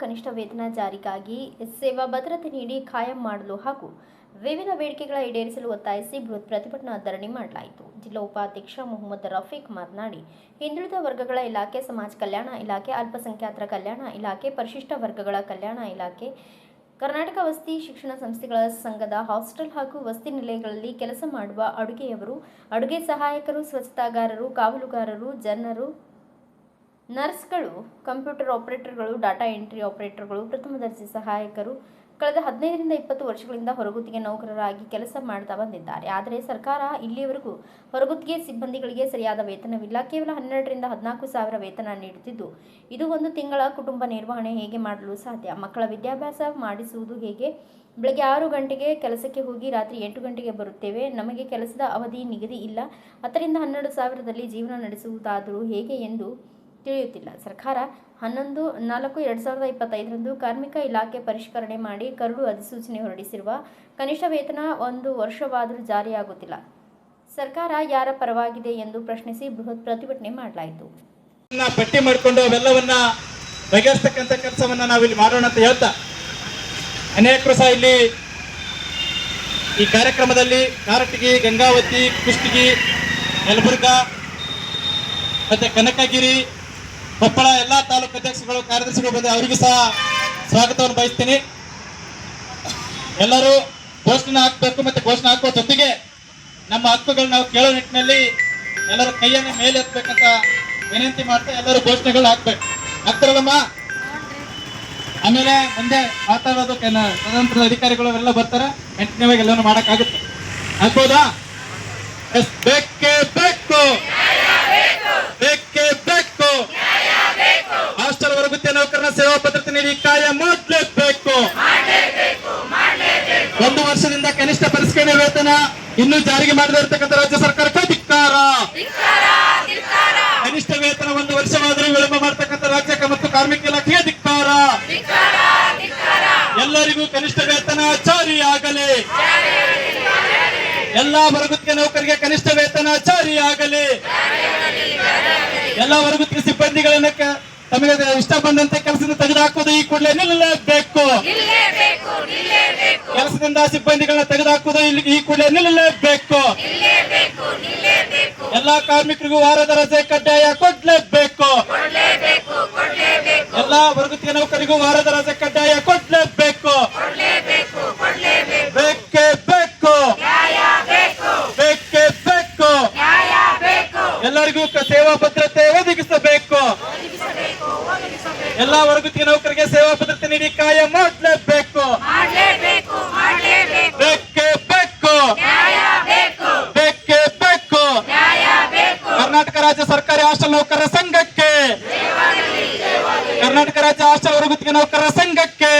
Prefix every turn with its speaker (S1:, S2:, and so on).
S1: ಕನಿಷ್ಠ ವೇತನ ಜಾರಿಗಾಗಿ ಸೇವಾ ಭದ್ರತೆ ನೀಡಿ ಕಾಯಂ ಮಾಡಲು ಹಾಗೂ ವಿವಿಧ ಬೇಡಿಕೆಗಳ ಈಡೇರಿಸಲು ಒತ್ತಾಯಿಸಿ ಬೃಹತ್ ಪ್ರತಿಭಟನಾ ಧರಣಿ ಮಾಡಲಾಯಿತು. ಜಿಲ್ಲಾ ಉಪಾಧ್ಯಕ್ಷ ಮೊಹಮ್ಮದ್ ರಫೀಕ್ ಮಾತನಾಡಿ, ಹಿಂದುಳಿದ ವರ್ಗಗಳ ಇಲಾಖೆ, ಸಮಾಜ ಕಲ್ಯಾಣ ಇಲಾಖೆ, ಅಲ್ಪಸಂಖ್ಯಾತರ ಕಲ್ಯಾಣ ಇಲಾಖೆ, ಪರಿಶಿಷ್ಟ ವರ್ಗಗಳ ಕಲ್ಯಾಣ ಇಲಾಖೆ, ಕರ್ನಾಟಕ ವಸತಿ ಶಿಕ್ಷಣ ಸಂಸ್ಥೆಗಳ ಸಂಘದ ಹಾಸ್ಟೆಲ್ ಹಾಗೂ ವಸತಿ ನಿಲಯಗಳಲ್ಲಿ ಕೆಲಸ ಮಾಡುವ ಅಡುಗೆಯವರು, ಅಡುಗೆ ಸಹಾಯಕರು, ಸ್ವಚ್ಛತಾಗಾರರು, ಕಾವಲುಗಾರರು, ಜನರು, ನರ್ಸ್ಗಳು, ಕಂಪ್ಯೂಟರ್ ಆಪರೇಟರ್ಗಳು, ಡಾಟಾ ಎಂಟ್ರಿ ಆಪರೇಟರ್ಗಳು, ಪ್ರಥಮ ದರ್ಜೆ ಸಹಾಯಕರು ಕಳೆದ 15 ರಿಂದ 20 ವರ್ಷಗಳಿಂದ ಹೊರಗುತ್ತಿಗೆ ನೌಕರರಾಗಿ ಕೆಲಸ ಮಾಡ್ತಾ ಬಂದಿದ್ದಾರೆ. ಆದರೆ ಸರ್ಕಾರ ಇಲ್ಲಿಯವರೆಗೂ ಹೊರಗುತ್ತಿಗೆ ಸಿಬ್ಬಂದಿಗಳಿಗೆ ಸರಿಯಾದ ವೇತನವಿಲ್ಲ. ಕೇವಲ 12 ರಿಂದ 14 ಸಾವಿರ ವೇತನ ನೀಡುತ್ತಿದ್ದು, ಇದು ಒಂದು ತಿಂಗಳ ಕುಟುಂಬ ನಿರ್ವಹಣೆ ಹೇಗೆ ಮಾಡಲು ಸಾಧ್ಯ? ಮಕ್ಕಳ ವಿದ್ಯಾಭ್ಯಾಸ ಮಾಡಿಸುವುದು ಹೇಗೆ? ಬೆಳಗ್ಗೆ 6 ಗಂಟೆಗೆ ಕೆಲಸಕ್ಕೆ ಹೋಗಿ ರಾತ್ರಿ 8 ಗಂಟೆಗೆ ಬರುತ್ತೇವೆ. ನಮಗೆ ಕೆಲಸದ ಅವಧಿ ನಿಗದಿ ಇಲ್ಲ. 10 ರಿಂದ 12 ಸಾವಿರದಲ್ಲಿ ಜೀವನ ನಡೆಸುವುದಾದರೂ ಹೇಗೆ ಎಂದು ತಿಳಿಯುತ್ತಿಲ್ಲ. ಸರ್ಕಾರ 11/4/2025ರಂದು ಕಾರ್ಮಿಕ ಇಲಾಖೆ ಪರಿಷ್ಕರಣೆ ಮಾಡಿ ಕರಡು ಅಧಿಸೂಚನೆ ಹೊರಡಿಸಿರುವ ಕನಿಷ್ಠ ವೇತನ 1 ವರ್ಷವಾದರೂ ಜಾರಿಯಾಗುತ್ತಿಲ್ಲ. ಸರ್ಕಾರ ಯಾರ ಪರವಾಗಿದೆ ಎಂದು ಪ್ರಶ್ನಿಸಿ ಬೃಹತ್ ಪ್ರತಿಭಟನೆ ಮಾಡಲಾಯಿತು.
S2: ಪಟ್ಟಿ ಮಾಡಿಕೊಂಡು ಅವೆಲ್ಲವನ್ನ ಬಗೆಹರಿಸತಕ್ಕಂಥ ಕೆಲಸವನ್ನ ನಾವಿಲ್ಲಿ ಮಾಡೋಣ ಅಂತ ಹೇಳ್ತಾ, ಅನೇಕರು ಸಹ ಇಲ್ಲಿ ಈ ಕಾರ್ಯಕ್ರಮದಲ್ಲಿ ಕಾರಟಗಿ, ಗಂಗಾವತಿ, ಕುಷ್ಟಗಿ, ಯಲಬುರ್ಗಾ ಮತ್ತೆ ಕನಕಗಿರಿ, ಕೊಪ್ಪಳ ಎಲ್ಲಾ ತಾಲೂಕು ಅಧ್ಯಕ್ಷಗಳು, ಕಾರ್ಯದರ್ಶಿಗಳು ಬಂದ ಅವರಿಗೂ ಸಹ ಸ್ವಾಗತವನ್ನು ಬಯಸ್ತೀನಿ. ಎಲ್ಲರೂ ಘೋಷಣೆ ಹಾಕಬೇಕು. ಮತ್ತೆ ಘೋಷಣೆ ಹಾಕುವ ಜೊತೆಗೆ ನಮ್ಮ ಹಕ್ಕುಗಳು ನಾವು ಕೇಳೋ ನಿಟ್ಟಿನಲ್ಲಿ ಎಲ್ಲರೂ ಕೈಯನ್ನು ಮೇಲೆ ಎತ್ತಬೇಕಂತ ವಿನಂತಿ ಮಾಡ್ತಾ ಎಲ್ಲರೂ ಘೋಷಣೆಗಳು ಹಾಕ್ಬೇಕು. ಆಗ್ತಾರಲ್ಲಮ್ಮ? ಆಮೇಲೆ ಮುಂದೆ ಮಾತಾಡೋದು ಸ್ವತಂತ್ರ ಅಧಿಕಾರಿಗಳು ಎಲ್ಲ ಬರ್ತಾರೆ. ಕಂಟಿನ್ಯೂ ಎಲ್ಲವನ್ನು ಮಾಡಕ್ಕಾಗುತ್ತೆ. ಆಗ್ಬೋದಾ? ಬೇಕೇ ಬೇಕು, ಬೇಕೇ ಬೇಕು. ಹಾಸ್ಟೆಲ್ ಹೊರಗುತ್ತಿಗೆ ನೌಕರನ ಸೇವಾ ಭದ್ರತೆ ನೀಡಿ ಕಾಯಂ ಮಾಡಲೇಬೇಕು. 1 ವರ್ಷದಿಂದ ಕನಿಷ್ಠ ಪರಿಷ್ಕರಣೆ ವೇತನ ಇನ್ನೂ ಜಾರಿಗೆ ಮಾಡದೇ ಇರತಕ್ಕಂಥ ರಾಜ್ಯ ಸರ್ಕಾರಕ್ಕೆ ಧಿಕ್ಕಾರ. ಕನಿಷ್ಠ ವೇತನ 1 ವರ್ಷವಾದರೂ ವಿಳಂಬ ಮಾಡತಕ್ಕಂಥ ರಾಜ್ಯ ಮತ್ತು ಕಾರ್ಮಿಕ ಇಲಾಖೆಗೆ ಧಿಕ್ಕಾರ. ಎಲ್ಲರಿಗೂ ಕನಿಷ್ಠ ವೇತನ ಜಾರಿಯಾಗಲಿ. ಎಲ್ಲಾ ಹೊರಗುತ್ತಿಗೆ ನೌಕರಿಗೆ ಕನಿಷ್ಠ ವೇತನ ಜಾರಿಯಾಗಲಿ. ಎಲ್ಲಾ ಹೊರಗುತ್ತಿಗೆ ಸಿಬ್ಬಂದಿಗಳನ್ನ ತಮಗೆ ಇಷ್ಟ ಬಂದಂತೆ ಕೆಲಸದಿಂದ ತೆಗೆದುಹಾಕುವುದು ಈ ಕೂಡಲೇ ನಿಲ್ಲಲೇಬೇಕು. ಕೆಲಸದಿಂದ ಸಿಬ್ಬಂದಿಗಳನ್ನ ತೆಗೆದುಹಾಕುವುದು ಈ ಕೂಡಲೇ ನಿಲ್ಲಲೇಬೇಕು. ಎಲ್ಲಾ ಕಾರ್ಮಿಕರಿಗೂ ವಾರದ ರಜೆ ಕಡ್ಡಾಯ ಕೊಡ್ಲೇಬೇಕು. ಎಲ್ಲಾ ಹೊರಗುತ್ತಿಗೆ ನೌಕರಿಗೂ ವಾರದ ರಜೆ ಕಡ್ಡಾಯ ಕೊಡ್ಲೇಬೇಕು. ಬೇಕೇ ಬೇಕು, ಬೇಕೇ ಬೇಕು. ಎಲ್ಲರಿಗೂ ಸೇವಾ ಭದ್ರತೆ ಒದಗಿಸಬೇಕು. ಎಲ್ಲಾ ಹೊರಗುತ್ತಿಗೆ ನೌಕರಿಗೆ ಸೇವಾ ಭದ್ರತೆ ನೀಡಿ ಕಾಯಂ ಮಾಡಲೇಬೇಕು. ಬೇಕೇ ಬೇಕು, ಬೇಕೇ ಬೇಕು. ಕರ್ನಾಟಕ ರಾಜ್ಯ ಸರ್ಕಾರಿ ಹಾಸ್ಟೆಲ್ ನೌಕರರ ಸಂಘಕ್ಕೆ, ಕರ್ನಾಟಕ ರಾಜ್ಯ ಹಾಸ್ಟೆಲ್ ಹೊರಗುತ್ತಿಗೆ ನೌಕರರ ಸಂಘಕ್ಕೆ